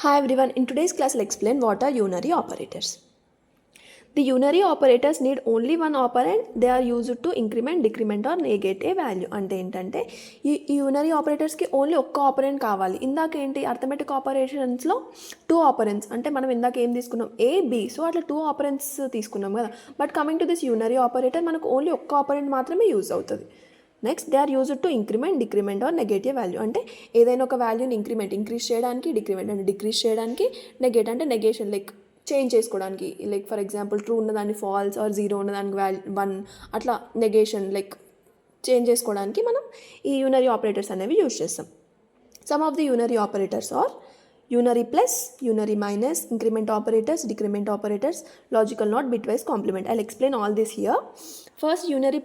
Hi everyone, in today's class I'll explain what are unary operators. The unary operators need only one operand. They are used to increment, decrement or negate a value. అంటే ఏంటంటే ఈ unary ఆపరేటర్స్కి only ఒక్క operant కావాలి. ఇందాక ఏంటి arithmetic ఆపరేషన్స్లో 2 operands అంటే మనం ఇందాక ఏం తీసుకున్నాం ఏ బి, సో అట్లా 2 ఆపరెంట్స్ తీసుకున్నాం కదా. But coming to this unary operator మనకు ఓన్లీ ఒక్క ఆపరెంట్ మాత్రమే యూజ్ అవుతుంది. Next they are used to increment, decrement or negative value. అంటే ఏదైనా ఒక వాల్యూని ఇంక్రీజ్ చేయడానికి, డిక్రిమెంట్ అంటే డిక్రీజ్ చేయడానికి, నెగేట్ అంటే నెగేషన్ లైక్ చేంజ్ చేసుకోవడానికి. లైక్ ఫర్ ఎగ్జాంపుల్ ట్రూ ఉన్నదాన్ని ఫాల్స్ ఆర్ జీరో ఉన్నదానికి 1 అట్లా నెగేషన్ లైక్ చేంజ్ చేసుకోవడానికి మనం ఈ యూనరీ ఆపరేటర్స్ అనేవి యూజ్ చేస్తాం. Some of the unary operators are unary plus, unary minus, increment operators, decrement operators, logical not, bitwise complement. I'll explain all this here. First unary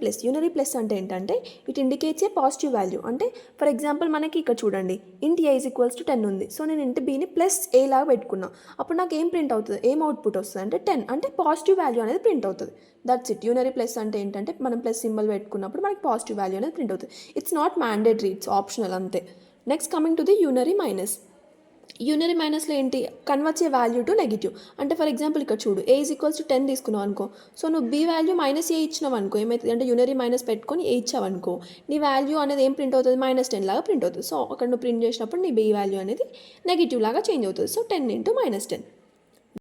plus అంటే ఏంటంటే it indicates a positive value. అంటే for example మనకి ఇక్కడ చూడండి int a is equals to 10 ఉంది. So నేను int bని plus a లాగా పెట్టుకున్నా. అప్పుడు నాకు ఏం ప్రింట్ అవుతుంది, ఏం అవుట్పుట్ వస్తుంది అంటే 10, అంటే పాజిటివ్ వాల్యూ అనేది ప్రింట్ అవుతుంది. That's it. యూనరీ ప్లస్ అంటే ఏంటంటే మనం ప్లస్ సింబల్ పెట్టుకున్నప్పుడు మనకి పాజిటివ్ వాల్యూ అనేది ప్రింట్ అవుతుంది. It's not mandatory, it's optional అంతే. Next coming to the unary minus. Unary మైనస్లో ఏంటి, కన్వర్ట్ చే వాల్యూ టు నెగిటివ్. అంటే ఫర్ ఎగ్జాంపుల్ ఇక్కడ చూడు ఏ ఈజ్ ఈక్వల్స్ టు 10 తీసుకున్నావు అనుకో, సో నువ్వు బి వాల్యూ మైనస్ ఏ ఇచ్చినావు అనుకో, ఏమవుతుంది అంటే యూనరీ మైనస్ పెట్టుకొని ఏ ఇచ్చావు అనుకో, నీ వాల్యూ అనేది ఏం ప్రింట్ అవుతుంది, -10 లాగా ప్రింట్ అవుతుంది. సో అక్కడ నువ్వు ప్రింట్ చేసినప్పుడు నీ బి వాల్యూ అనేది నెగిటివ్ లాగా చేంజ్ అవుతుంది. సో 10 × -10.